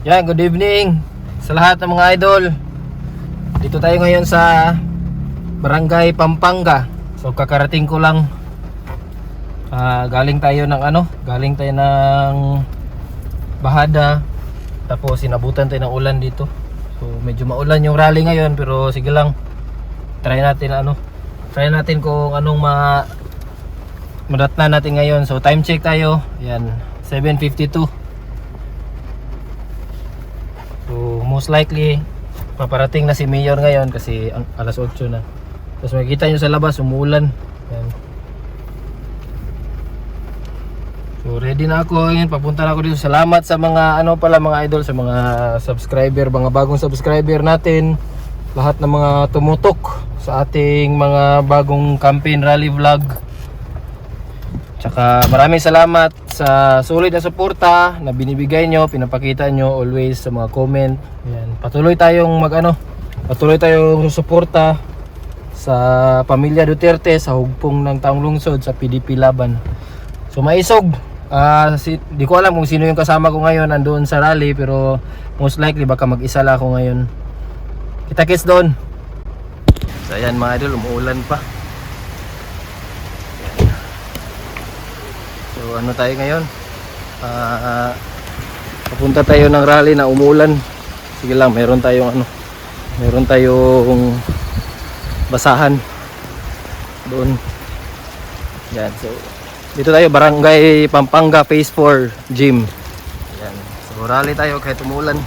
Yan, good evening sa lahat ng mga idol. Dito tayo ngayon sa Barangay Pampanga. So kakarating ko lang. Galing tayo ng Bahada. Tapos sinabutan tayo ng ulan dito. So medyo maulan yung rally ngayon, pero sige lang. Try natin kung anong madatnan natin ngayon. So time check tayo. Yan, 7:52. So most likely paparating na si Mayor ngayon kasi alas 8 na. Tapos makikita nyo sa labas umuulan. Yan. So ready na ako ngayon, papunta na ako dito. Salamat sa mga mga idol, sa mga subscriber, mga bagong subscriber natin, lahat ng mga tumutok sa ating mga bagong campaign rally vlog. Tsaka maraming salamat sa sulit na suporta na binibigay nyo, pinapakita nyo always sa mga comment. Yan. Patuloy tayong suporta sa pamilya Duterte sa hugpong ng taong lungsod sa PDP laban. So maisog, di ko alam kung sino yung kasama ko ngayon andoon sa rally, pero most likely baka mag-isa lang ako ngayon. Kita-kits doon. So ayan mga idol, umuulan pa. So ano tayo ngayon? Papunta tayo ng rally na umuulan. Sige lang, meron tayong basahan doon. Yan, so dito tayo, Barangay Pampanga Phase 4 Gym. Yan. So rally tayo kahit umuulan.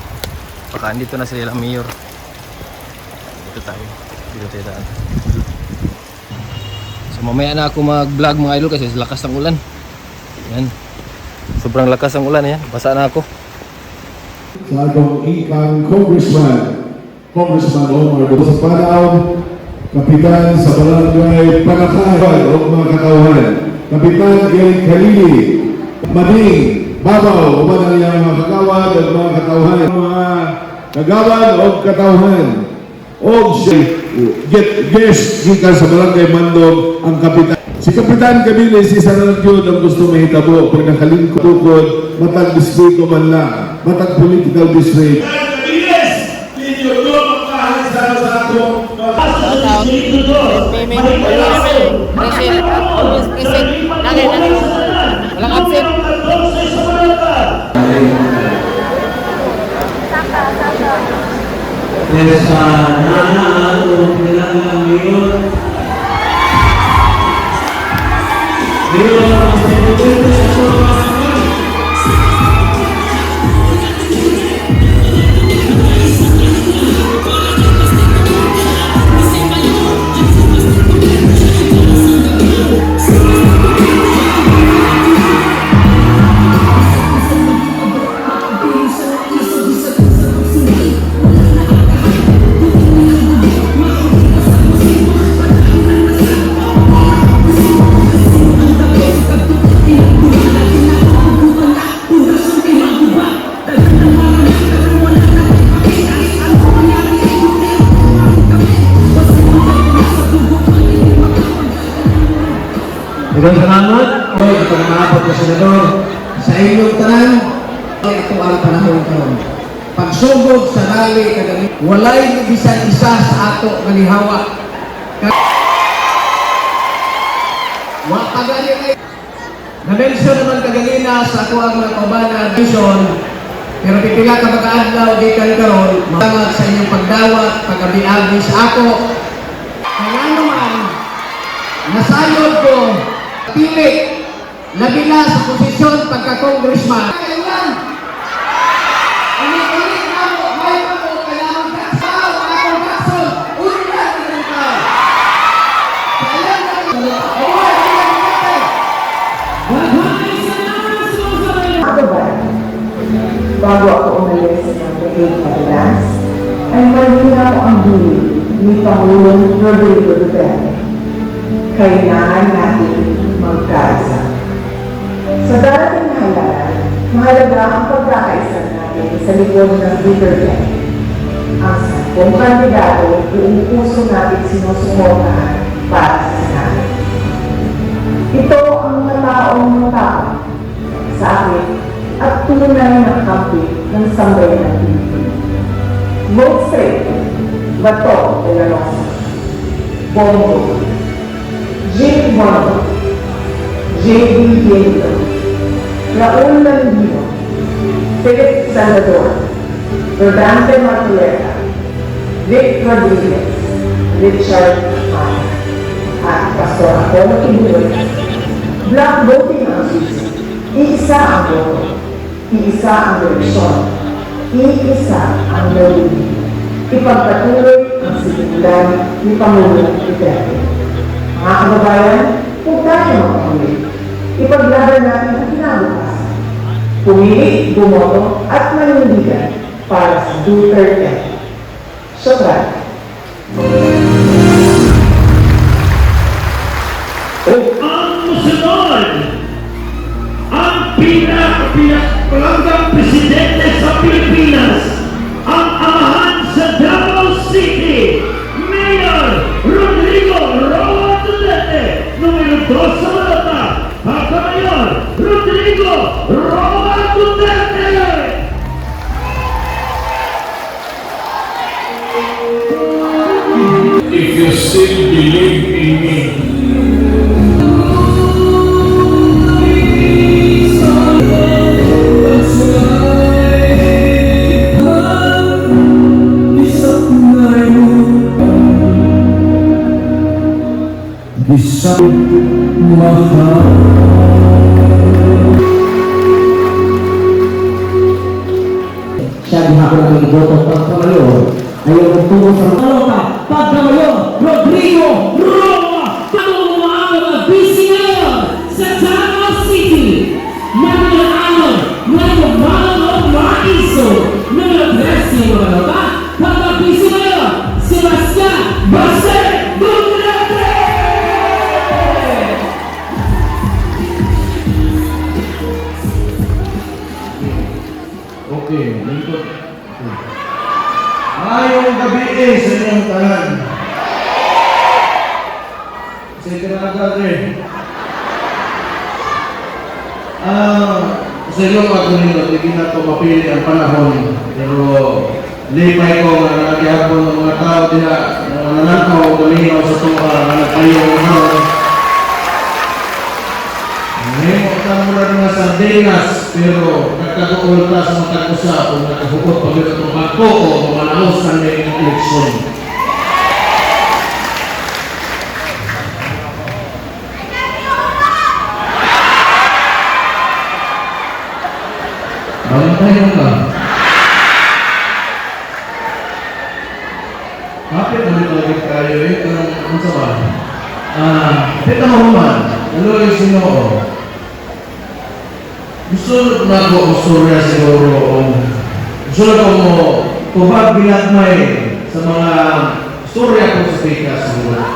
Baka andito na sila Mayor. Dito tayo daan. So mamaya na ako mag-vlog mga idol kasi lakas ng ulan. Yan. Sobrang lakas ang ulan yan. Basa na ako. Sa atong ikang Congressman Omar sa Panaw, Kapitan sa Barangay Panakawan o mga katauhan, Kapitan Gary Kalili, Mading, Babaw, umanan niyang mga kagawan o mga katauhan, mga kagawan o katauhan, o guest gikan sa Barangay Mandog ang Kapitan. Si Kapitan Kabili, si Sarang Jud ang gusto mahitabo pag nakalingkod, matag distrito man lang, matag political district. Walang absent. Maraming salamat o pagmahapot na senador sa inyong tanan. Ito ang panahon karon. Pagsugod sa rally kagabi, walay bisan isa sa ato manihawa. Wa pagani ay na-mention naman kaganina sa ato ang mga kaubanan mission, pero pipila ka mag-aadlaw gikan karon, salamat sa inyong pagdawat, pagkabiagi sa ako. Kaya naman nasayod ko pili labi na sa posisyon pagka-congressman. Kailan? Ulit-ulit na mo, may mo, kailangan kaksaw, akong kaksol, ulit-ulit na ito. Kailan na ito? Bago ako umalis sa brigade Madalas, ay malinaw ang buhay ni Pangulong Rodrigo Duterte. Kailangan natin magkaisa. Sa darating na halalan, mahalaga ang pagkakaisa natin sa likod ng Duterte. Ang 10 kandidato, buong puso natin sinusuportahan para sa Senado. Ito ang mataong matao sa akin at tunay na kampi ng sambayan ng Pilipinas. Vote straight, Bato de la Rosa, Bongo, Jake Bongo, J.B. Diego, Raul Landino, Philip Salvador, Rodante Martuleta, Vic Rodriguez, Richard Mann, at Pastor Apollo Kibuloy. Black voting ang susi. Iisa ang boto, iisa ang direksyon, iisa ang gawin. Ipagpatuloy ang simulan ni Pangulong Duterte. Mga kababayan, kung tayo magpamili, ipaglaban natin ang kinabukasan. Pumili, bumoto, at manindigan para sa Duterte. Sobra. Ang musunod, ang pinakamalanggang presidente sa Pilipinas, ang amahan sa Davao City, Mayor Rodrigo Roa Duterte, numero 2 sa balota, Pagka-Mayor Rodrigo Roa Duterte. If you still believe in me, isang mahal. Siya ang hapon ng iboto Pagka-Mayor ay magtungo sa Balota, Pagka-Mayor Rodrigo Roa, tanong mga busy ngayon sa Davao City. Manila-ano, Manila-Malo, Maiso, numero 3 yung balota, Pagka-busy ngayon, Sebastian Base Duterte. Okay, lingkod. Ngayong gabi sa inyong tanan. Sa itinagad rin. Sa inyong pagkunin, hindi na ito mapili ang panahon. Pero lipay ko na nagihapon ng mga tao nila na nanakaw o galinaw sa tuwa na nagkayo ng mga ngayon, ang mula mga sardinas, pero nagkaguol ka sa mga tag-usap o nagkahukot pag ito itong bako o mamanaos ng may eleksyon. Bantayan ka. Kapit na nito agad kayo ang sabat. Kapit na mahuman, ano yung sinoo? Gusto na ko ang storya siguro. Gusto na ko mo kubag binatmay sa mga storya ko sa Pika siguro.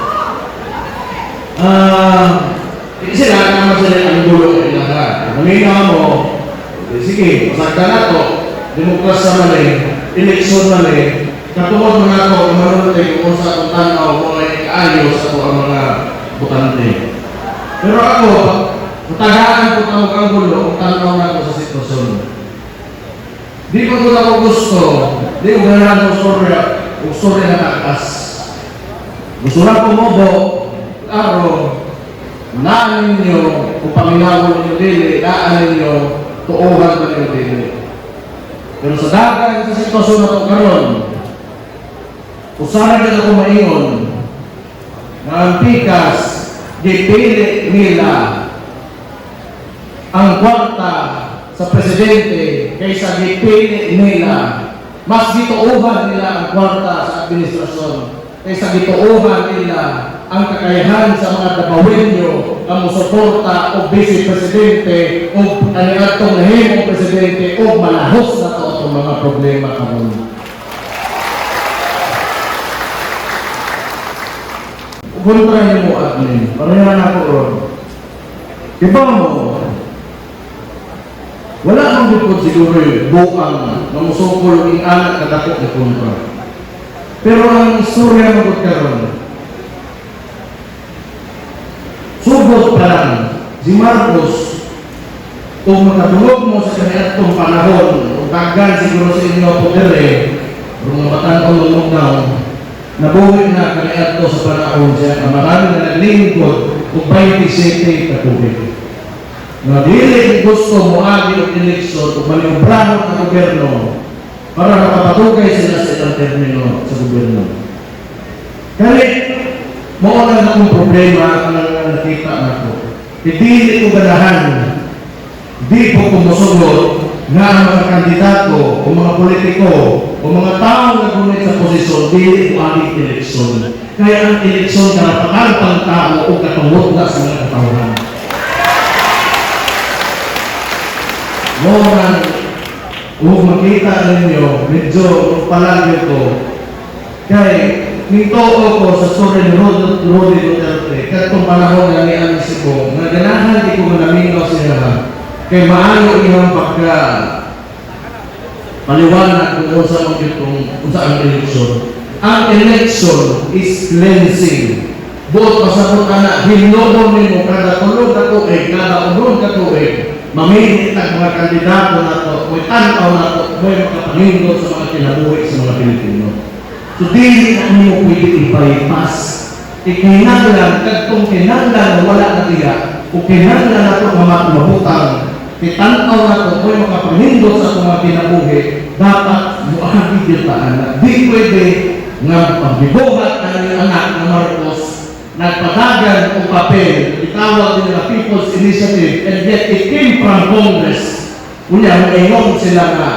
Sila naman sila ang gulo ng ilaga. Naminaw mo, sige, masagda na to. Demokrasya mali, eleksyon mali. Katungod mga ako, marunod kung sa akong tanaw, mga kaayos ako ang mga butante. Pero ako, tagaan ko tawag ang gulo kung tanaw na ako sa sitwasyon. Di ko doon ako gusto, di ko ganahan ng storya na takas. Gusto lang kumobo, klaro, naan ninyo, kung paminawa ninyo dili, naan ninyo, tuuhan ba ninyo dili. Pero sa dagan sa sitwasyon na ito karon, usahan nila ko maingon na ang pikas, gipili nila ang kwarta sa presidente kaysa gipili nila. Mas gituuhan nila ang kwarta sa administrasyon kaysa gituuhan nila ang kakayahan sa mga Davaoenyo ang musuporta o vice-presidente o kaniadtong nahimong presidente o malahos na to itong mga problema karon. Kontra niyo mo admin, parehan ako ron. Iba mo, wala nang bukod siguro yung buang na musukol yung anak na dako na kontra. Pero ang istorya mo karon, subot pa lang, si Marcos, kung makatulog mo sa kaniadtong panahon, Tagan siguro sa inyo po dire, kung mabatan ko lockdown, nabuhi na kaniat ko sa panahon siya, na marami na naglingkod kung 20 city katubig. Na dili gusto mo agi og eleksyon kung malibrahon ang gobyerno para makapatugay sila sa ilang termino sa gobyerno. Kaya, mo na akong problema ang nakita na ko. Hindi ko ganahan, di po kumusunod na ang mga kandidato o mga politiko o mga tao na gunit sa posisyon, dili ko ang eleksyon. Kaya ang eleksyon karapatan pang tao o katungod na sa mga katauhan. Moran, kung makita ninyo, medyo palagyo ko, kaya nito ako sa story ni Rodi Duterte, katong panahon na ni Alice ko, na ganahan di ko manaminaw siya, kaya maayo iyang pagka paliwanag kung sa ang eleksyon. Ang eleksyon is cleansing. Buot pasabot na hinulong nimo kada tulog na tuig, kada unong ka tuig, mamili ang mga kandidato na ito, may tanaw na ito, may makapanindot sa mga kinabuhi sa mga Pilipino. So, di na mo pwede ipayipas. Ikinaglan, kagtong kinaglan, wala na tiga. Kung kinaglan na ito mga mabutang, kitanaw na ito, may makapanindot sa mga kinabuhi, dapat muahagi ditaan na di pwede nga pagbibuhat ang anak na Marcos, nagpadagan o papel, itawag nila People's Initiative, and yet it came from Congress. Unya, maingon sila na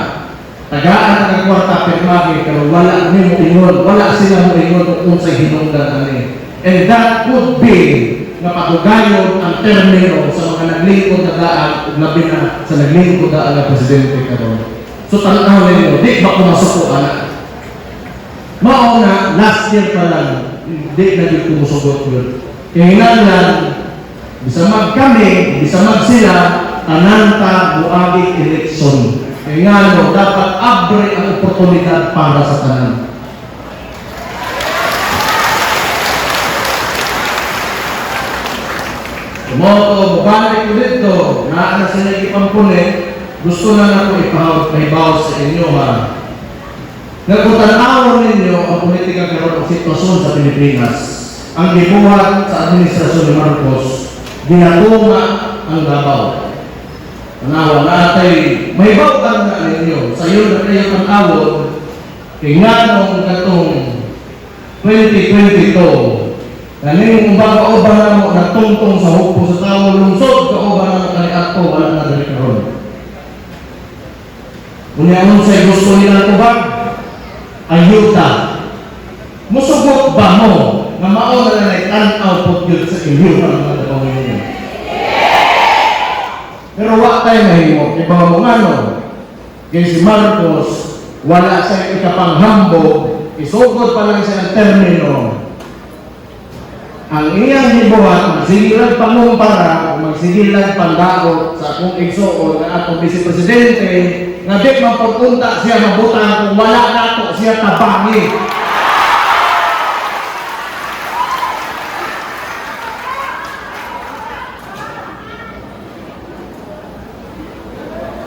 tagaan ang kwarta pirmagi, pero wala nimo ingon, wala sila mo ingon kung sa hinungdan ani. And that could be nga patugayon ang termino sa mga naglingkod na daan, labi na sa naglingkod daan na presidente karon. So tanaw ninyo, di ba kumasuko anak? Mauna, last year pa lang, hindi na di kumusugot yun. Kailangan, bisa magkami, bisa magsila, ananta buagi eleksyon. Kailangan, dapat abre ang oportunidad para sa tanan. Tumoto, bumalik ko dito, na sila ipampunit, gusto na ako ipahibaw sa inyo ha. Nagkutanawan ninyo ang politika karon ang sitwasyon sa Pilipinas. Ang gibuhat sa administrasyon ni Marcos, ginatunga ang Davao. Tanawa natay, may bawtan na ninyo. Sa iyo na kayo ang awod, kay nga nung katong 2022, kaning bago-uban na mo natungtong sa hukbo sa tao lungsod, kauban na kaniat ko, wala na dali karon. Unyaon sa'y gusto nila kubag, ayuda. Musugot ba mo na mauna na nagtanaw po yun sa iyo ng mga dapawin niyo? Pero wak tayo mahimo, iba mo nga no, kaya si Marcos, wala sa ikapanghambog, isugod pa lang siya ng termino. Ang iyang hibuhat, magsigilan pangumpara, magsigilan pandaot sa akong igsoon na atong vice-presidente, nga di mapagpunta siya mabutang kung wala nato siya tabangi.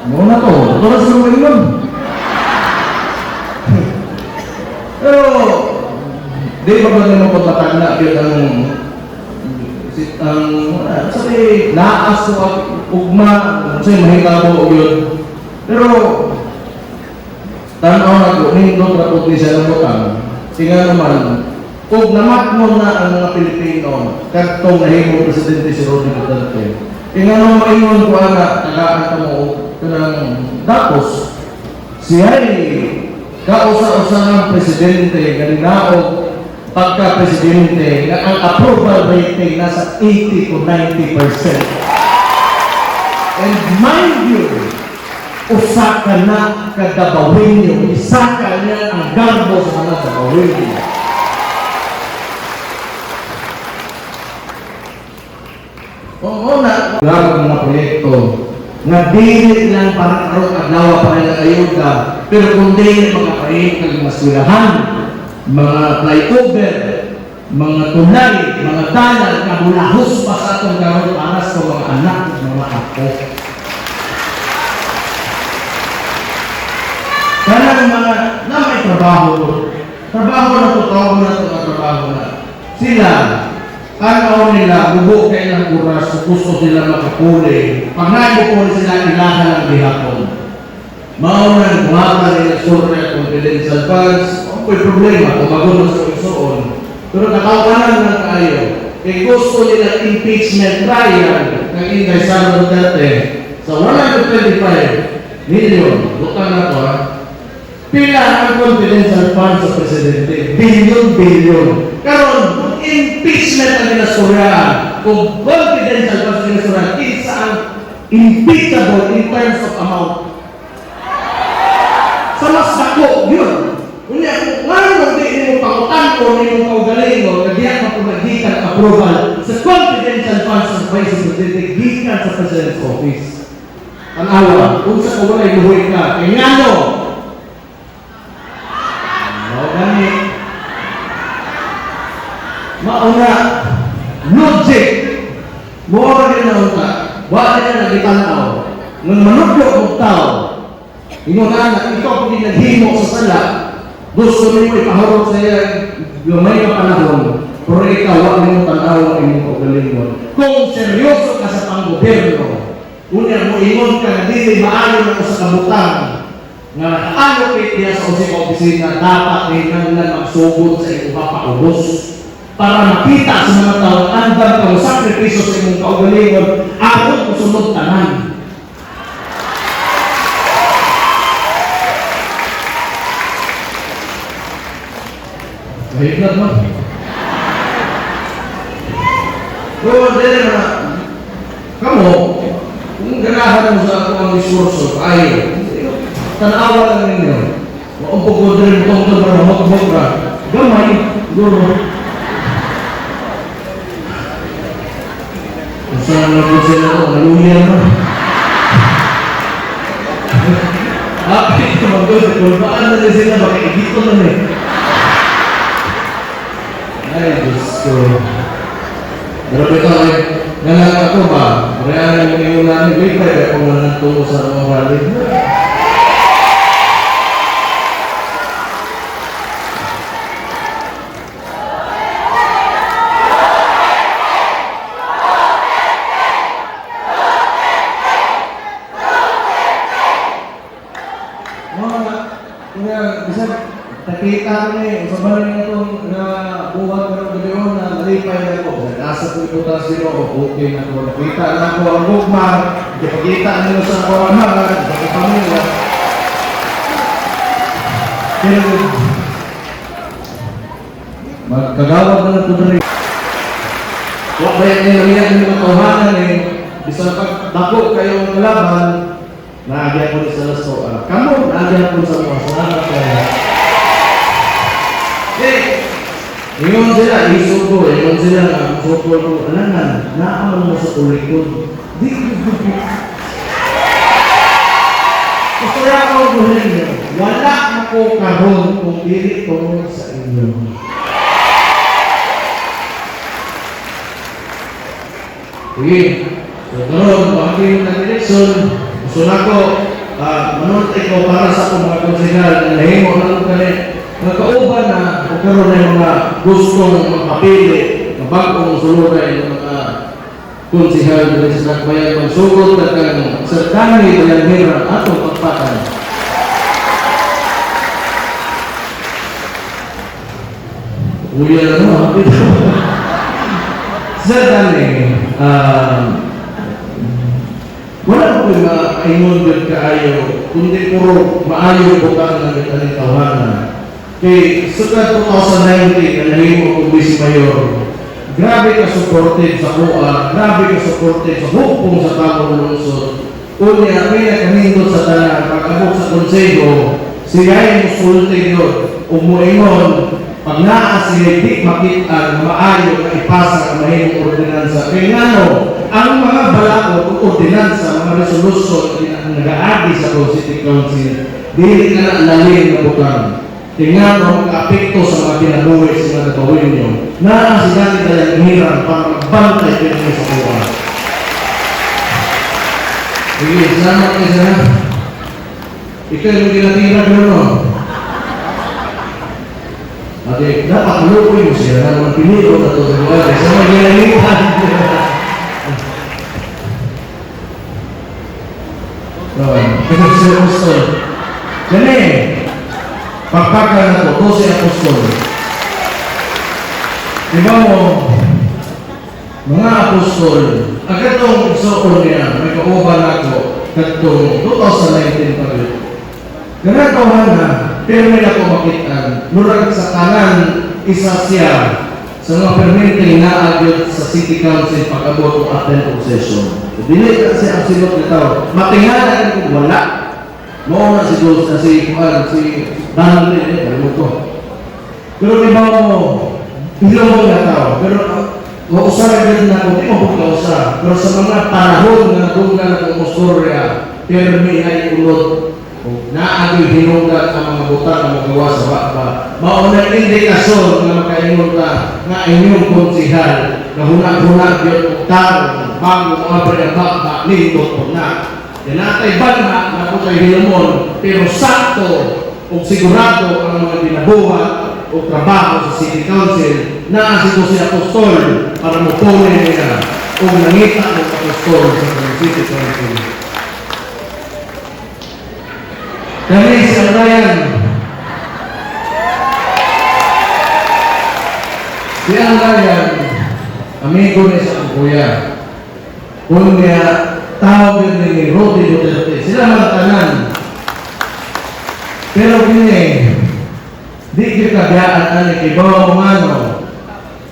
Ano na to? Ito na sa mga yun. Pero, di ba ba naman pagbatang na sabi, naas ko ang ugma, sa'yo mahingabo yun. Pero, tanaw na ko, nindot na po siya ng butang. Tinga naman, kung namatno na ang mga Pilipino, kartong nahimong presidente si Rodi Duterte, tinga naman maingon ko na tagaan ka mo kanang tapos, siya'y kausa-usa ng presidente, ganinaog pagka-presidente, na ang approval rating nasa 80 to 90%. And mind you, usa ka na kadabawin niyo, isa ka niya ang garbo sa mga dabawin niyo. Oo na, ang mga proyekto, nga dili lang para karoon aglawa para ng ayuda, pero kundi mga proyekto ng mga eskwelahan, mga flyover, mga tulay, mga dalan, kabulahos pa sa atong karoon para sa mga anak at mga apo. Kanang mga na may trabaho na totoo na ito ang trabaho na. Sila, tanaw nila, bubo kayo ng oras, gusto sila makapuli. Pag naipupuli sila, ilahan ang gihapon. Maunang buhatan nila surya at confidential funds, may problema kung magulo sa isoon. Pero nakawanan lang kayo. Kaya gusto nila impeachment trial ng Inday Sara Duterte sa 125 million. Bukang na to ha. Pila ang confidential funds sa Presidente? Billion. Karon, impeachment ang ginasturyahan. Kung confidential funds ang ginasturyahan, isa ang impeachable in terms of amount. Sa mas dako, yun. Unya, ngayon hindi mo pangutan ko, hindi mo paugaling mo, nagyan pa kung naghikan approval sa confidential funds ng Vice President, gikan sa President's Office. Ang awa, kung sa kawalay luhoy ka, kaya nga no, ganit. Mauna, logic. Mura rin na unta. Wala rin na nagitanaw. Nung manublo ang tao, ingon na, ikaw kung naghimo sa sala, gusto mo ipahorot sa iya, lumay na panahon, pero ikaw, wala mo tanaw ang inyong pagalingon. Kung seryoso ka sa panggoberno, unya mo ingon ka na dili maayo na sa kabutang, nga allocate niya sa using opisina, dapat ay nanglan magsugod sa iyong papaubos para makita sa mga tao andam ka mo sakripisyo sa imong kaugalingon aron musunod tanan. Mahiglat mo? Pero dili na kamo, kung ganahan mo sa ako ang diskurso, ayaw. Tanawa lang ninyo. Waong pagkudurin mo itong para mag-mag ka. Gamay, guro. Kung saan na po sila ito, naluhiyan mo. Ito mag-good. Kung baan na rin sila, baka igito na rin. Ay, Diyos ko. Grabe ito ay, nalang ako ba? Realan mo yung namin, wait, kaya kung nalang tungo sa mga rally. Nakita ko ni, sa balik na itong buhat ng gabiyon na malipay na ko. Nasa po ito taas dito, okay na ko. Nakita na ko ang bukmar, nakikita nyo sa kawangan, sa pamilya. Pero, magkagawag na ito na rin. Huwag ba yan nilamihan ng mga kawanan eh, bisa pagdako kayong kalaban, naagyan ko sa lasto. Kamu, naagyan ko sa mga salamat kayo. Ingon sila, isugo, ingon sila na sukol ko, alangan, naaman mo sa tulikod. Di ko. Gusto rin ako guhin niyo, wala ako karon kung dili ko sa inyo. Sige, so karon, bakit na eleksyon, gusto na ko, manunti ko para sa akong mga konsegal, na nahimo lang ko kanit, nagkauban na magkaroon na yung mga gustong magpapili na bagong sulukay ng mga konsihal na sa Nagbayan magsugod at ang sarkani bayan hirang atong pagpatan. Uya na mo, hapit. Sarkani, wala ko yung maingon din kaayo, kundi puro maayo ko ka ng tawanan. Kay sukat 2019 na nahimo akong Vice Mayor, grabe ka supported sa kuha, grabe ka supported sa hukpong sa tamang lungsod. Unya, may nakamindot sa tanan, pag-abot sa konseho, siya yung musulti yun, umuingon, pag naa siya di makita na maayo na ipasa ang mahimong ordinansa. Kaya nga no, ang mga balakot o ordinansa, mga resolusyon na nag-aagi sa City Council, dili ka na lalim na butang. Tingnan mo ang apekto sa mga kinabuhi sa mga natawin nyo na sila nila yung hirang para magbantay kayo sa kuha. Sige, salamat kayo sana. Ikaw yung ginatira ko no. Ate, dapat malukoy mo siya na naman pinilo na ito sa buwan. Sa mga ginalitan. Kasi si Apostol. Yan eh. Pagpaka na ito, si Apostol. Diba mo, mga Apostol, agad itong isuon niya, may kauban ako, katong 2019 pa rin. Ganatohan na, pero may ako makitaan, murag sa kanan, isa siya sa mga permitting na agyot sa City Council pag-abot o attend of session. Dili kasi ang silot nito. Matingalan ko wala. Mauna si Diyos na si Donald Lee, alam ko. Pero di ba mo, ilaw mo na tao. Pero mausaran din na kung di mo pagkausa. Pero sa mga panahon na doon na kumustorya, permi ay ulot. Naagoy hinunggat ang mga butang na magawa sa bakba. Maunang indikasyon na makaingon ka nga inyong konsihal na hunag-hunag yun tarong bago mga pinabakba nindot po na. Yanatay banha na po tayo hinamon pero sakto o sigurado ang mga binabuhat o trabaho sa City Council na si Apostol para mupunin nila o nangita ng Apostol sa City Council. Kami sa Ryan. Si Ryan, amigo niya sa kuya. Kung niya tawag din ni Rodi Duterte, sila magtanan. Pero kini, di kita biyaan ni Kibawa Umano.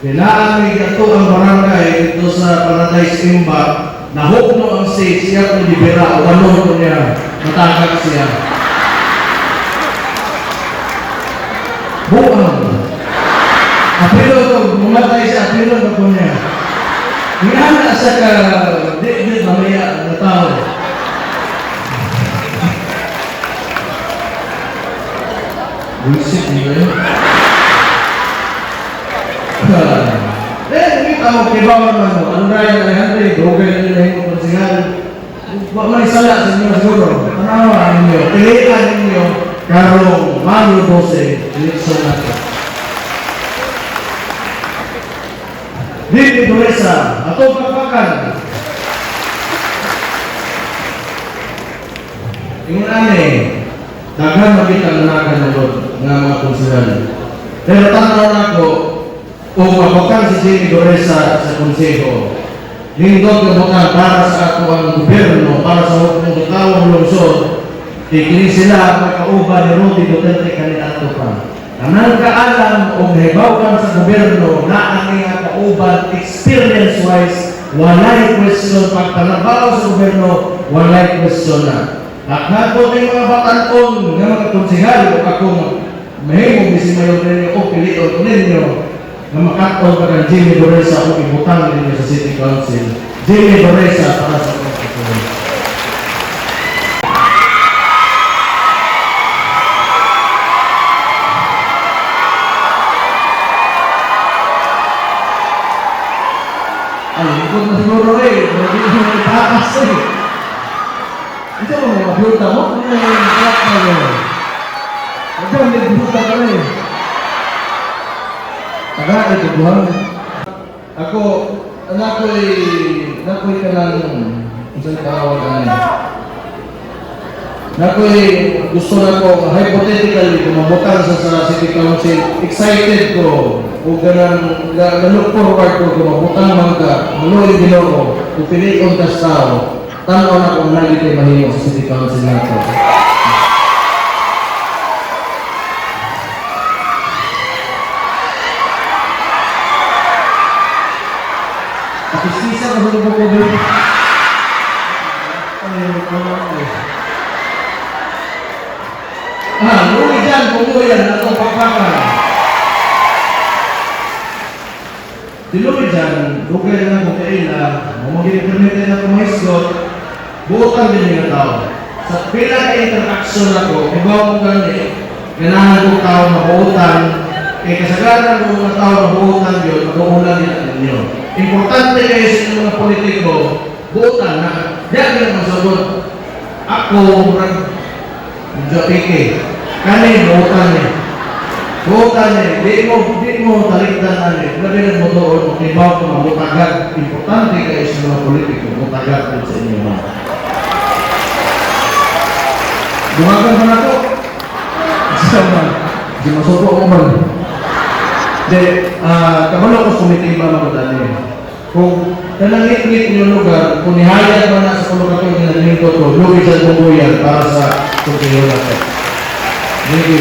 Kailangan may gato ang barangay dito sa Paradise Imbak. Nahukno ang stage, siya kung libera, wano ko niya, matagag siya. Buang. Apelo ito, mumatay siya, apelo ito po niya. Hingana siya ka, di mamaya na tao. Bullshit, di ba yun? Hindi tao, kibawa naman mo. Ano na yung Alejandro, dogay na nila yung konsigal. May sala sa inyo siguro. Ano ninyo? Pilihan ninyo. Karong Mayo 12, eleksyon natin. Dito Doresa, atong pagpakan. Yung daghan makita nanakan na doon ng mga konsigal. Pero tanaw na ko, kung mapakan si Jimmy Doresa sa konseho, lindot na bukan para sa ato ang gobyerno, para sa mga tawang lungsod, ikini sila magkauban ni Rodi Duterte kandidato pa. Anang kaalam o nahibawan sa gobyerno na ang mga kauban experience-wise, walay question. Pagpanabaw sa gobyerno, walay question na. At nato may mga batanon ng mga konsihal o akong mahimong bisimayon ninyo o piliton ninyo na makatol ka ng Jimmy Doresa o ibutang ninyo sa City Council. Jimmy Doresa para sa konstituyon. Ay, ikot na siguro hindi mo itakas Ito mo mga biyuta mo? Ano yung impact na yun? Ito, may biyuta ka rin. Taga, ito buwan. Ako, nakoy ka lang isang kawagan. Nakoy gusto na ko, hypothetically, kung mabutan sa City Council, excited ko, o ganang, na-look forward ko, kung mabutan man ka, maluhin din ako, kung piliin ka sa tao, tanaw na kung naging kayo mahimo sa City Council na ito. Kapistisa ka sa lubog ko doon. Luli dyan, pumuwi yan, natong papakan. Diluli dyan, lugay na ng kaila, mamagin-permite na kumahisgot, buotan din yung tao. Sa pila ka interaction ako, ibaw mo gani, ganahan kong tao na buotan, kasagaran ng mga tao na buotan yun, mag-uulan din natin yun. Importante kayo sa mga politiko, buotan na, diyan ka naman sagot. Ako, Medyo piki. Kani, buutan niya. Buutan niya. Di mo talikdan na niya. Labi na mo doon, makibaw ko mamutagat. Importante kayo sa mga politiko, mutagat din sa inyo mga. Bumagan ba na ito? Sama. Di masuko ko man. Di, kabalo ko sumitiba magdali. Kung nanangit-ngit yung lugar, kung nihayag mo na sa kulugato yung nanito to, lugi sa bubuyan para sa tutuyo natin. Hindi.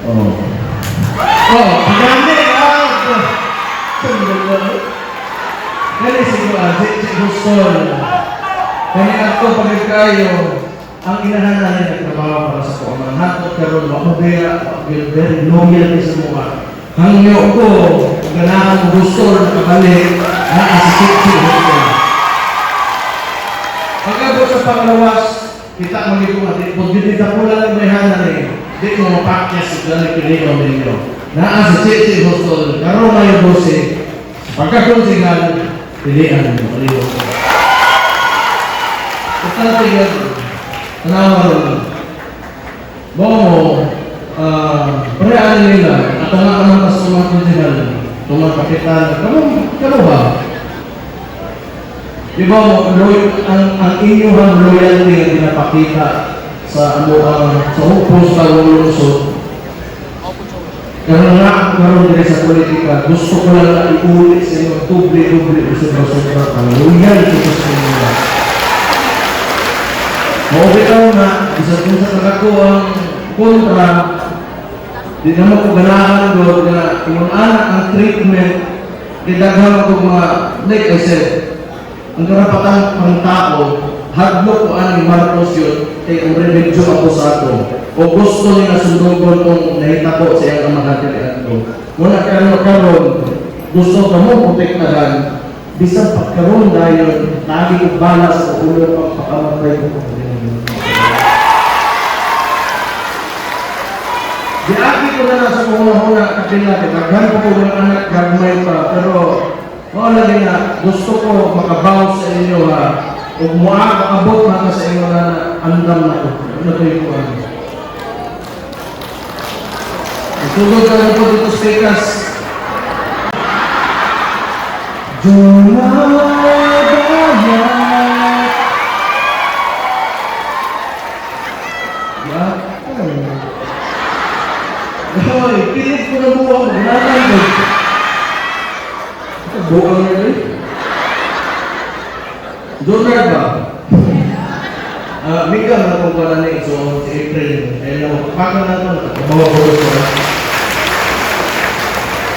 Oh. Oh, pagkandi! Kani siguro, si gusto. Kani ako pagod kayo, ang inahan namin nagtrabaho para sa kuaman. Hatot karon mo kaya very loyal sa mga. Hangyo ko, ganahan mo gusto na nakabalik na asisip ko. Pagkabot sa pangalawas, kita magiging natin, kung dinita ko lang ang mayhanan di ko mapakya sa galing pinino ninyo. Na asisip gusto, karoon na yung bose, pagkakonsingan, pilihan mo, paliwan ko. Ito tingnan, tanawa ron. Mo, parehaan nila, at nga naman sa mga konsingan, mga kapitan, kamu ba? Di ba ang inyong loyalty na pinapakita sa sa hupos sa lungsod? Kaya nga, karoon din sa politika, gusto ko lang na iulit sa inyo, tubre-tubre, sobra-sobra, ang loyalty sa inyo. Maubitaw na, isa kung sa tagako ang kontra, di naman ko ganahan doon na yung anak ang treatment, idaghan ko mga, like I said, ang karapatan ng tao, hadlo ko ang Marcos yun, kay ang remedyo ako sa ato. O gusto nila sundugon kung nahitako sa iyang kamahagalian ko. Muna karon, gusto ka mo protektahan, bisang pagkaroon dahil lagi ko balas sa ulo ang pakamatay ko. Diaki ko na sa una-una kapila, kaghan ko ng anak gagmay pa, pero wala din na gusto ko makabaw sa inyo ha, o makabot na sa inyo na andam na ko. Ano ko yung kuhan? Itulog ka lang po dito sa ikas. Hoy, pilit ko na buwang. Nanay ko. Ito, buwang na rin. Donald ba? Mika na kung pala na ito sa April. Ayun na, paka na ito. Bawa ko ito.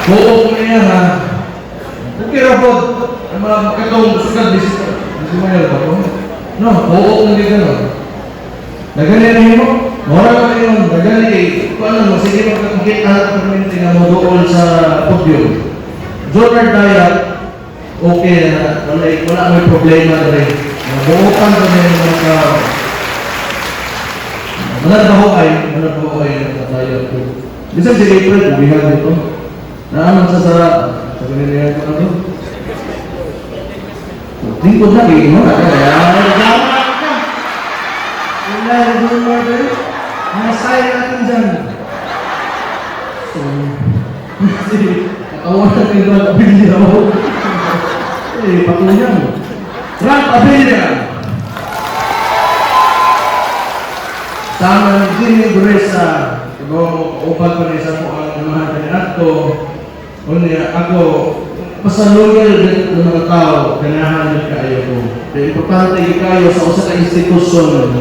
Buwang ko niya ha. Okay na po. Ang mga makatong sukat bisita. Hindi mayroon ba po? No, buwang na dito no. Naganin na yun mo? Wala ka yun. Naganin. Kung ano, sige magkakita na permanente na mo doon sa podium. Donald Diet, okay na. Wala may problema na rin. Nabuukan ka na yung mga manarbaho kayo nagkatayo ko. Bisan si April, ubihan dito. Naaman sa ganyan niya ko na doon. Tingkod na, bigyan mo na. Wala, doon mo rin. Masaya natin dyan. So, nakawan natin doon ang pili mo. Patuloy mo. Frank Abilia. Sama ni Jimmy Guresa. Upad pa rin sa po ang namahan ka ni Ato. Ako, pasaluyal din ng mga tao, ganahan din kayo ko. Importante kayo sa usa ka institusyon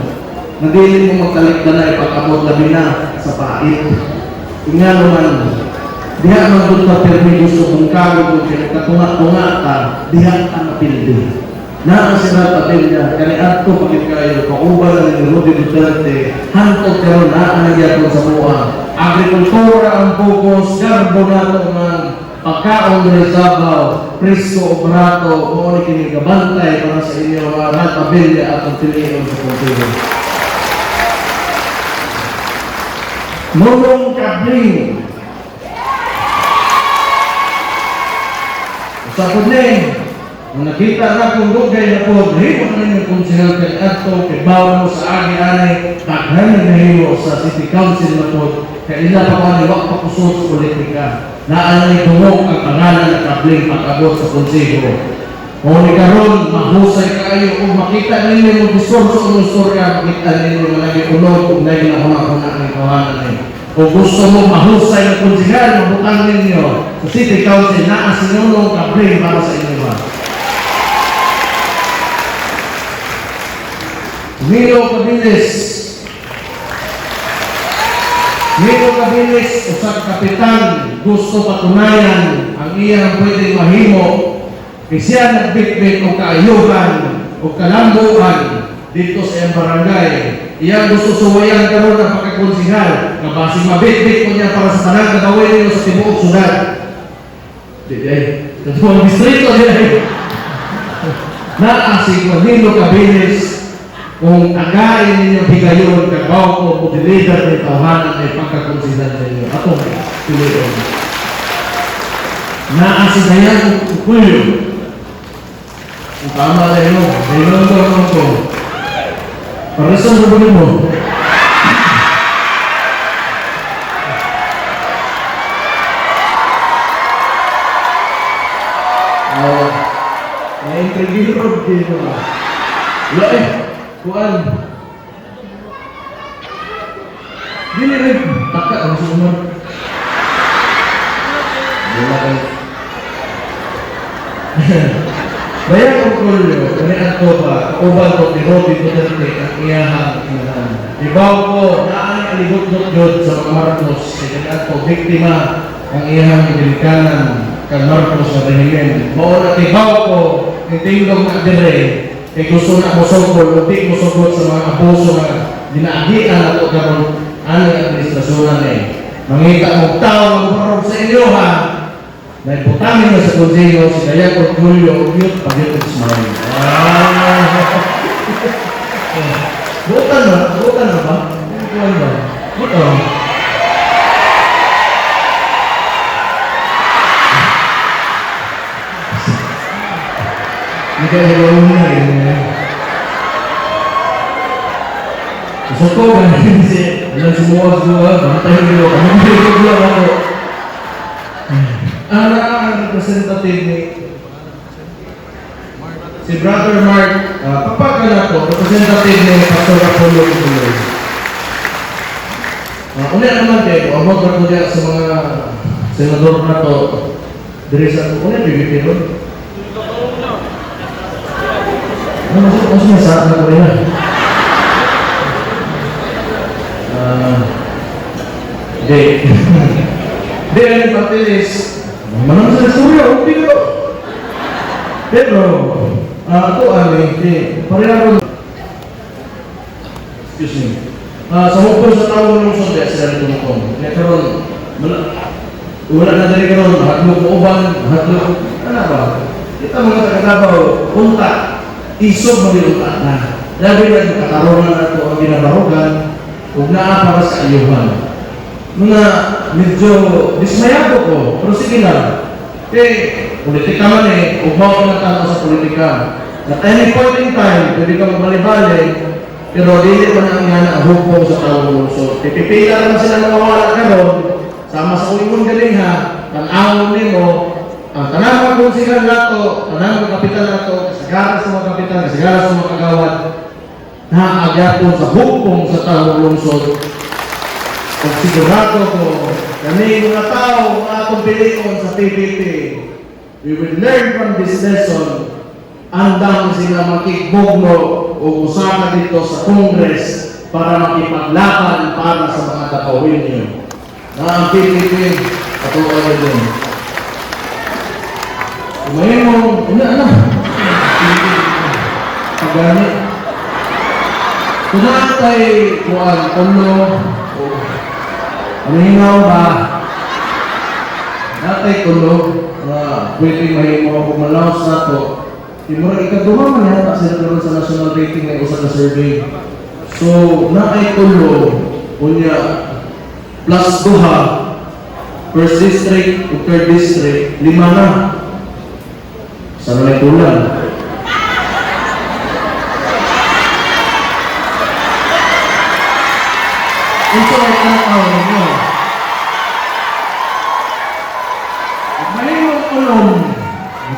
na dili mo magkalikda na ipag-abot labi na sa pait. Nga naman, diha naman doon ka permi gusto kong kagod kung katunga-tunga ka, diha ka napildi. Na ang sila patilya, kaniad ko pagit kayo, pauban na ni Rudy Duterte, hantog kayo na ang nagyatong sa buwan. Agrikultura ang focus, karbonato ng pagkaon ng Sabaw, presko o barato, kung ano kinigabantay para sa inyo mga ratabilya at ang piliin sa kulturo. Nulong Kabling. Sa kuning, Kung nakita na kung dugay na po, himo na ninyo konsehal kay Adto, kay Bawal mo sa agi-ani, taghan na himo sa City Council na po, kaya ila pa man iwak pa kusot sa politika. Naalay dumog ang pangalan na kabling pag-abot sa konseho. Kung ni karon mahusay kayo kung makita ninyo mo diskurso o istorya, makita ninyo na nag-unod kung nag-unahuna ng kawanan ninyo. Kung gusto mo mahusay na konsehal, mabutang ninyo sa City Council na ang sinunong kabling para sa inyo ba. Milo Cabilis, usang kapitan, gusto patunayan ang iyang pwedeng mahimo. Kaya siya nagbitbit o kaayuhan o kalambuan dito sa iyang barangay. Iyang gusto suwayan karon ng pagkakonsihal. Kabasing mabitbit ko niya para sa tanang gagawin nyo sa tibuok syudad. Katuang distrito niya. Naasig Milo Cabilis, kung agayin ninyo higayon, kagaw ko, o deliver ng tawanan ay pagkakonsidan ninyo. Ako, tuloy. Naasigayan ko kukulyo. Kung tama na yun, nilong ko. Paresan mo ba mo? Na-interview ko dito ba? Wala eh. Kuan. Dili rin. Taka ang sumunod. Wala kayo. Bayan ko kulyo, kanian ko pa, kauban ko, Robby Duterte, ang iyahang inahan. Ibaw ko, naan ang aligot-lot sa mga Marcos, kanian ko, biktima ang iyahang Amerikanan, kang Marcos sa rehimen. Mao na ibaw ko, itinggong na dire, kay gusto na musogol, hindi musogol sa mga abuso na dinaagian ako karon ang administrasyon na mangita mong tao ang parang sa inyo ha. Naiputangin na sa konseyo si Daya Cortulio, yun, pag-yun smile. Bukan na ba? Bukan ba? Bukan. Hindi ka nilawin na eh. Gusto ko, ganyan si alam sumuwag-suwag, bantay nyo, kaming lang ako. Ang representative ni si Brother Mark, kapag na po, representative ni Pastor Apollo Tuloy. Ulit naman kayo, amot na po niya sa mga senador na to, diri sa ulit, bibigyan ron. Ano sinasaan na ko rin? Hindi. Hindi, ang partilis. Manang sa istorya, okay ko. Pero, ito hindi. Pareha ko. Excuse me. Sa hukbo sa tao ng sonde, sila rin tumukong. Karon, wala na dali karon, hatlog mo uban, hatlog, ano ba? Kita mga taga-Davao, unta. Isog mag-ilutan na. Labi na kakaroon na ito ang ginabarugan huwag na para sa ayuhan. Mga medyo dismayado ko, pero sige lang. Politika man huwag mo na tao sa politika. At any point in time, pwede ka magbali-bali, pero dili pa na nga na hukong sa tao. So, pipipila naman sila mawawala karon sama sa uwing galing ha, tan-awon nimo ang tanang konsihan nato, tanang kapitan nato, kasagaran sa mga kapitan, kasagaran sa mga kagawad, naagyapon sa hukong sa taong lungsod. Kung sigurado ko, kami mga tao, mga atong pilion sa PPP, we will learn from this lesson, andang sila makigbogno o usaka dito sa Congress para makipaglaban para sa mga tatawin niyo. Na ang PPP, patuloy din. Kumain mo, ano? Pagani. Kung kay kuwan, ulo, mahingaw ba? Natay ulo, pwede mahimo pumalaos na to. Timura ikaduha man yata sila karon sa national rating ng usa ka survey. So, natay ulo, kunya, plus 2 first district o third district, 5 na. sa mga tulang. Ito ay tanaw ninyo. At mahimong ulong,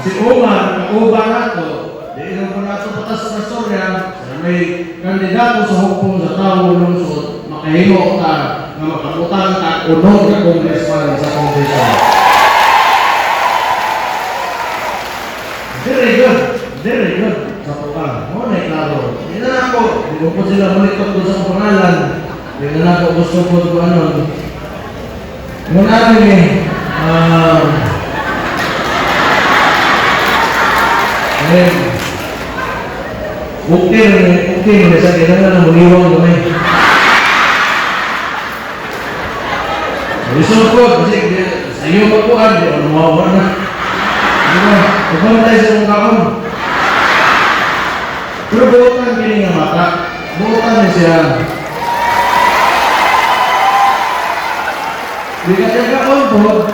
si Omar, nag-uba na ito, di ilang po nato patas sa nastorya, sa may kandidato sa hukong sa taong lungsod, makahimo ka na makaputang ka unong na congressman sa kongresyon. Very good. Very good. Sa pupang. Mo na klaro. Hindi na ako. Hindi ko po sila malitot ko sa pangalan. Hindi na ako gusto po ko ano. Muna namin eh. Okay. Sa kailangan na muniwang gamay. Gusto ko. Kasi sa iyo magpuan. Di ako mawawa na. Diba? Ikaw tayo sa mong kakon. Pero buotan kini nga mata. Buotan na siya. Di ka siya kakon po.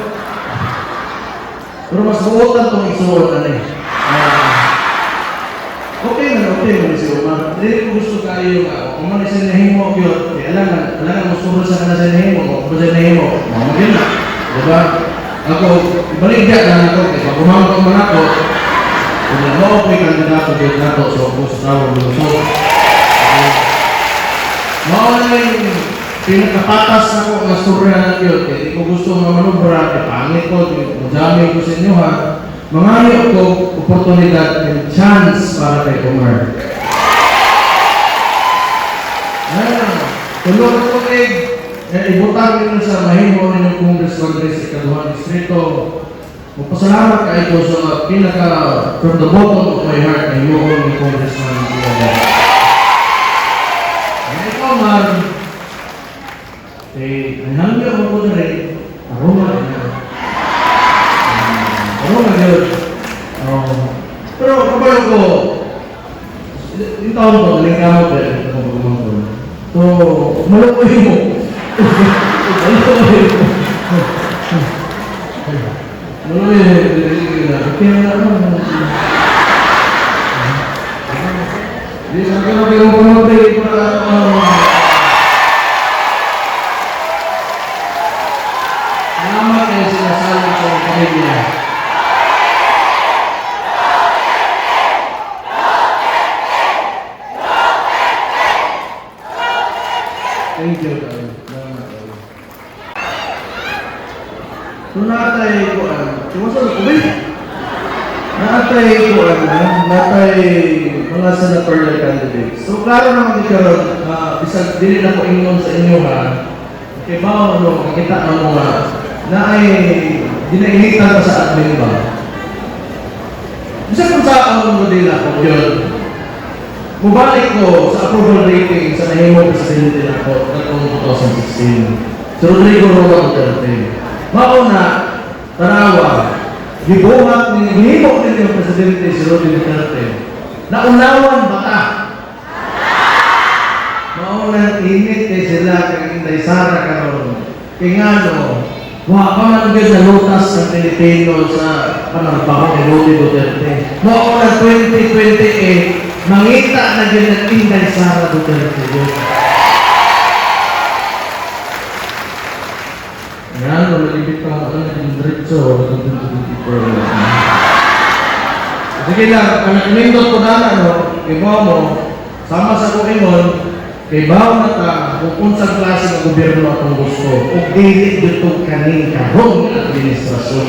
Pero mas buotan itong isuot na eh. Okay man si Omar. Hindi ko gusto kayo nga. Kung man siya nahimo yun. Alam mo sumuro sa kana siya nahimo. Kung siya nahimo. Mamagin na. Diba? Ako, baligya na ako, kaya pag umangkot man ako, kung ano may kandidato din nato sa ako sa tawag ng so. Mauna yung pinakapatas na ko ang storya na yun, kaya di ko gusto mamanubra, kaya pangit ko, madami ko sa inyo ha. Mangayo ko oportunidad and chance para kay Omar. Tulog ko ibutang nyo sa mahimo ng Congressman sa ikaduhang distrito. Magpasalamat kayo sa pinaka from the bottom of my heart na yung ni Congressman Iyaga. Ang ikaw man, nanangyo ako po na rin, aroma na. Aroma yun. Pero kapag ko, yung taon ko, nalingkamot rin. So, malukoy mo. Salamat kayo sinasali sa pamilya. Thank you. So natay ko natay mga senatorial candidates. So klaro naman di karon, bisag dili na ko ingon sa inyo ha. Kay ba ano makita mo nga na ay dinainitan pa sa admin ba. Bisag kung sa ang model ako yun. Mubalik ko sa approval rating sa nahimong presidente na ako katong 2016. Si Rodrigo Roa Duterte. Mauna, tarawa, gibuhat ni gihimo ni yung presidente si Rodrigo Duterte. Naunawan ba ka? Mauna, init kay sila kay Inday Sara karon. Kay ngano, wa pa man gyud na lutas ng Pilipino sa panarbaho ni Rodrigo Duterte. Mauna 2028 mangita na gyud ng Inday Sara Duterte. Yan, malibit pa ako ng diretso. Sige lang, kung nakinindot ko na, ibaw mo, sama sa kuingon, kay baw na ta, kung unsang klase ng gobyerno atong gusto, o dili dito kaning karong administrasyon.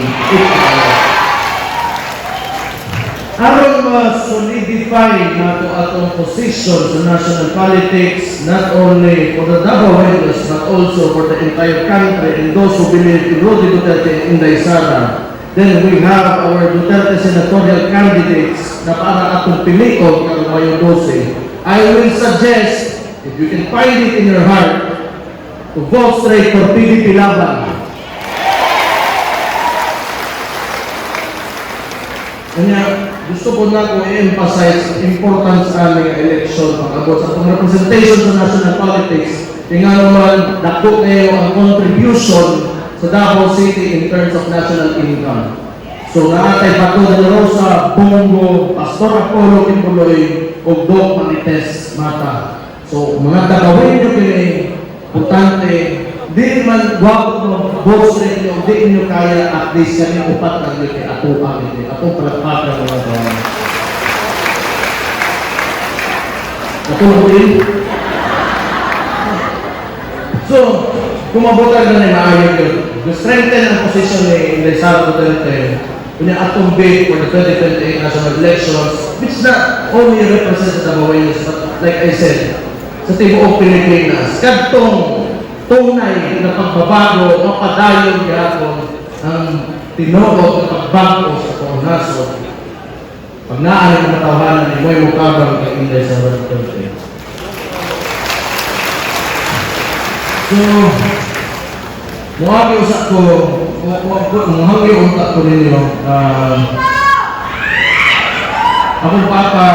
Aron ma-solidify nato atong position sa national politics, not only for the Davao Highlands, but also for the entire country and those who believe in Rodrigo Duterte and Inday Sara, then we have our Duterte senatorial candidates na para atong pilikon karong Mayo 12. I will suggest, if you can find it in your heart, to vote straight for PDP Laban. Kanya, gusto ko na ko i-emphasize importance sa aming election pag-abot sa itong representation sa national politics. Tingnan naman, dako kayo ang contribution sa Davao City in terms of national income. So naatay Bato de la Rosa, Bongo, Pastor Apollo Kimbuloy, ug Doc Manites Mata. So mga tagawin nyo kini, importante, di man gwapo mo, boss rin nyo, di nyo kaya at least kami upat lang nyo kay ato kami, ato palagpakan mga kawan. Ato lang din. So, kumabutan na ni maayo yun. Na-strengthen ang posisyon ni Sara Duterte in the atong bid for the 2028 national elections, which not only represents the Babayos, but like I said, sa tibuok Pilipinas, kadtong tunay na pagbabago, mapadayon gihapon ang tinuod na pagbago sa Konghasot. Pag naan ang matawanan ni Moy Mukabang kay Inday Sara Duterte. So, muhagi usap ko, muhagi untak ko ninyo, akong papa,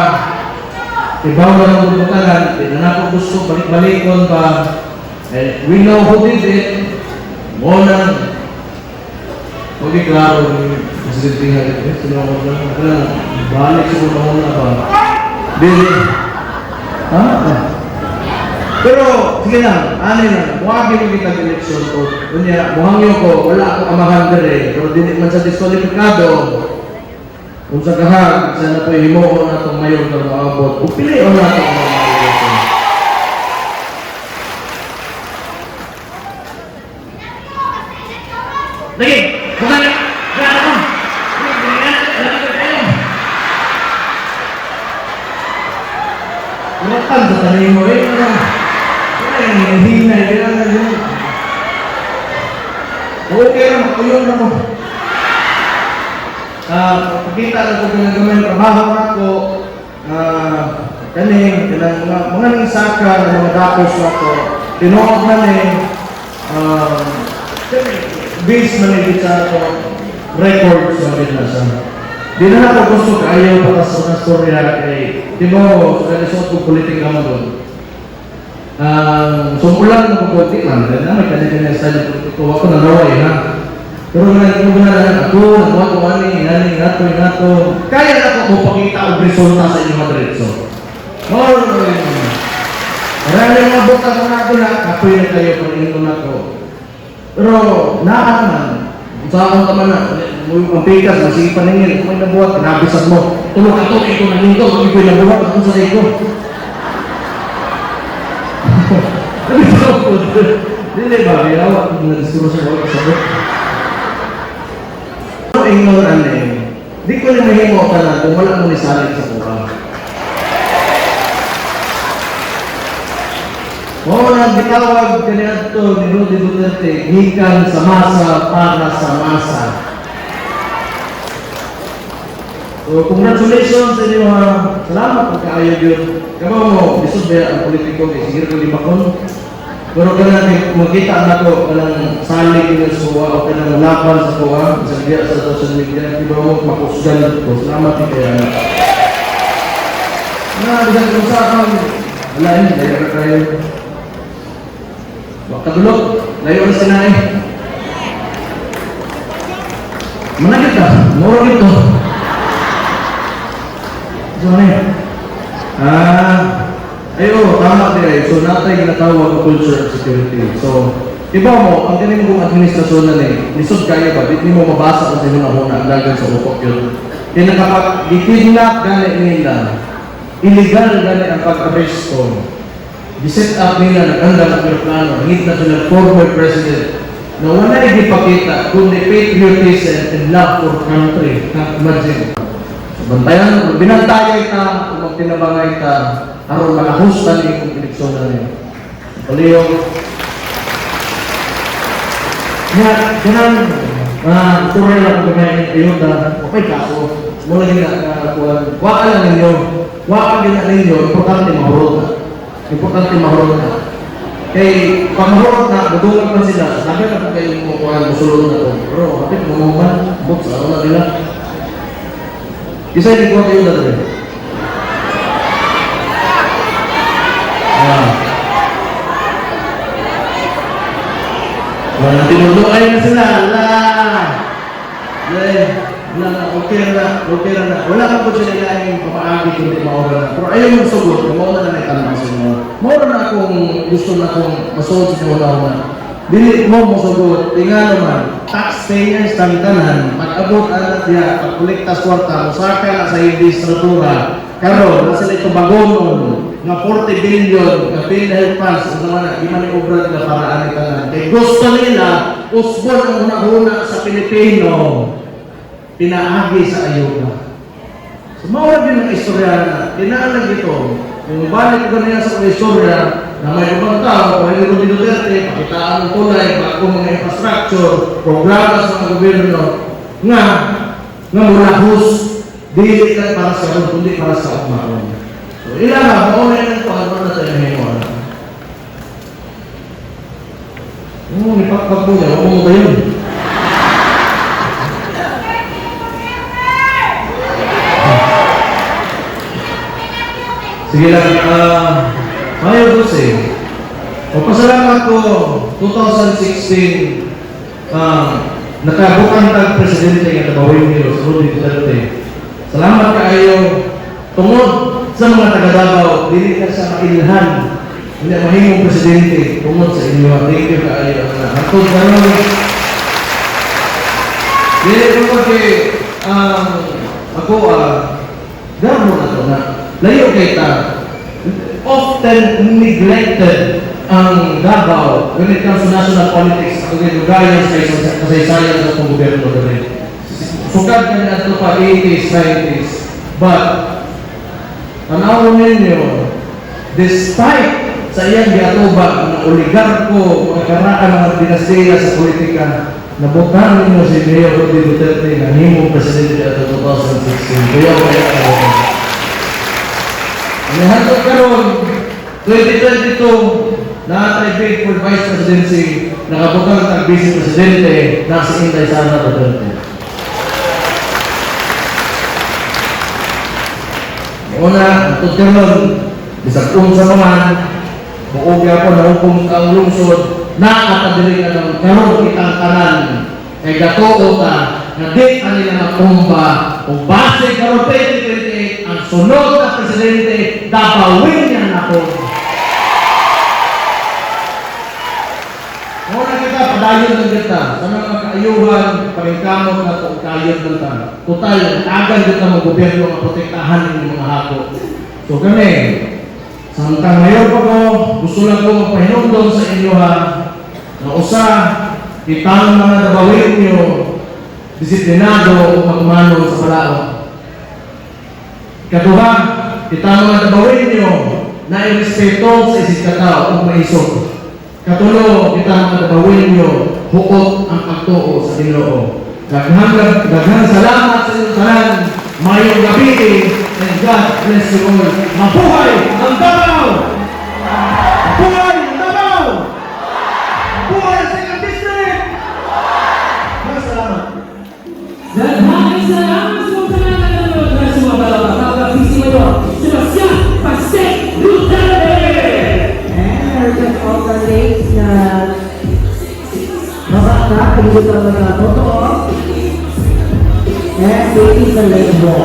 ibaw na ng butalan, di na ako gusto balik-balikon pa, and we know who did it, muna, huwag klaro ni Presidente Halit, sinunod lang, balik sa muna ba? Dili, ha? Pero, sige lang, ano lang, muhagi mo kita eleksyon ko. Kunya, muhangyo ko, wala akong amahan dere, pero di man sa diskwalifikado, kung sa kahag, sana po himuon na itong mayor na maabot, kung piliin na itong mga mayor. Lagi, bukan na, wala na. Lumakan sa tanin mo, hinay, kailangan yun. Okay lang, makuyong na mo. Pagkita na ko ginagawa trabaho na ko, kaning, mga nisaka na mga dapos na ko, tinuod na ni, base na ni sa ko, record sa Pilipinas. Di na ako gusto kayo patas sa storya kay, di mo, sa lisod kong politika mo doon. Sumulan na kung konti lang, dahil na may kanya-kanya style ng politiko, ako nanaway ha. Pero kung ganalan ako, nagawa ko ani, nato. Kaya na ako pakita ang resulta sa inyong Madrid. Maraming mga butang na nato na, kapoy na kayo kung inyong nato. Pero naaman, sa akong tama na, ang pikas, masige paningin, kung may nabuhat, kinabisan mo. Tulog ito, ito na nito, kung ito'y nabuhat, kung sa ito. Dili ba, may awak kung na-disclose siya wala sabot. Ang ignorant di ko na mahimo ka na kung wala mo nisalit sa kuha. Oo na, bitawag ka niya ito ni Rudy Duterte, gikan sa masa para sa masa. So, congratulations sa inyo ha. Salamat kung kaayod yun. Kama mo, bisod ba ang politiko, sige ko lima kon. Pero kailangan makita na ko, kailangan salig yung suwa o kailangan laban sa kuha, sa biya sa social media, di ba mo makusgan ko. Salamat din kaya. Bisan kung sa akin, wala yun, layo na kayo. Wakadulog, layo na sinay. Managit ka, moro ito. So, ayo, tama din. So, natay ginatawag ng culture and security. So, iba mo, ang galing kong administrasyon na lisod kayo ba? Di mo mabasa kung sino na muna ang dagan sa upok yun. Kaya nakapag gikidnap gani nila, illegal gani ang pag-arresto. Giset up nila, nag-anda ng aeroplano, hit na sila former president na wala ipakita kundi patriotism and love for country. Imagine. Bantayan, binantayay ka, kung magtinabangay ka, aron malahustan yung eleksyon na niyo. Paliyong. Ganang, tuloy lang kung may ayuda, okay kaso, mula ginagawa, waka lang ninyo, waka gina ninyo, importante mahurot na. Importante mahurot na. Kay, pag mahurot na, budungan man sila, sabi na kung kayo kumukuhan, musulod na ito. Pero, kapit mamuman, buk sa una nila. Isa hindi ko kayo na rin. Walang tinuluay na sila. Okay na. Wala kang po siya nilaing pamaagi kundi maura na. Pero ayaw mong sugot, maura na may tanong sa inyo. Maura na akong gusto na akong masuot sa inyo na. Dili mo mo sugot, tingnan naman, taxpayers tantanan, pag-abot anak niya, pag-kuliktas kwarta, musaka na sa hindi struktura, karon na sila ito bagonon, nga 40 billion, nga PhilHealth funds, ang naman na, di man yung obra nila paraan ni tanan. Kaya gusto nila, usbon ang una-una sa Pilipino, pinaagi sa ayuda. Sumawag din ang istorya na, tinaalag ito, yung balik ko niya sa istorya, na may ibang tao, kung hindi ko Duterte, pakitaan ng tulay, bagong mga infrastructure, programa sa mga gobyerno, nga mulahos, dili lang para sa kung kundi para sa umaon. So, ilan maunay lang po, ano na tayo ngayon mo. Ipagpag mo niya, huwag mo ba yun? Sige lang, Mayo Jose, pasalamat ko 2016 nakabukang tag-presidente ng Tabawin Nilo sa Rudy Duterte. Salamat kayo tungod sa mga taga-Davao, dili ka sa mailhan, hindi mahimong presidente tungod sa inyo. Thank you kayo. Hatod karon. Dili ko kasi ako gamo na to na layo kay ta. Often neglected ang Davao when it comes to national politics at gaya sa kasaysayan sa gobyerno doon. Sugad ka na ito pa 80s, 90s. But, tanawin ninyo, despite sa iyang giatuba ang oligarko, mga karaan ng dinastiya sa politika, nabukan ninyo si Mayor Rudy Duterte na himong presidente at 2016. Kaya kaya kayo. Nahatod karon 2022 na bid for Vice Presidency, nakabukang tag-Vice Presidente na si Inday Sara Duterte. Una, hatod karon bisag unsa man buog ako na hukom ang lungsod nakatadiri na ng karon kitang tanan kay gatuo ta na di kanila makumba o base karon 2028 ang sunod na presidente Davawin niya na ako. Muna kita padayon ng kita sa mga kaayuhan pagkamot na ito kayod ng ta total agan kita mga gobyerno ang protektahan ng mga hako. So kami samtang ngayon pa ko gusto lang ko magpahinungdon sa inyo na usa kita ng mga Davawin niyo disiplinado o magmano sa palaot. Katuha, kita mga Davawin niyo na irespeto sa isip katao o maisog. Katulo, kita mga Davawin niyo hukot ang pagtuo sa Ginoo. Daghang salamat sa inyong tanan. Mayong gabi and God bless you all. Mabuhay ang Davao! Mabuhay ang Davao! Mabuhay ang second district! Maraming salamat. Maraming salamat sa mga nanonood na sumabalak ang kapisi mo ito. Sebastian Pasek Duterte! And just alternate na mabata, hindi ka mga totoo. And baby sa label.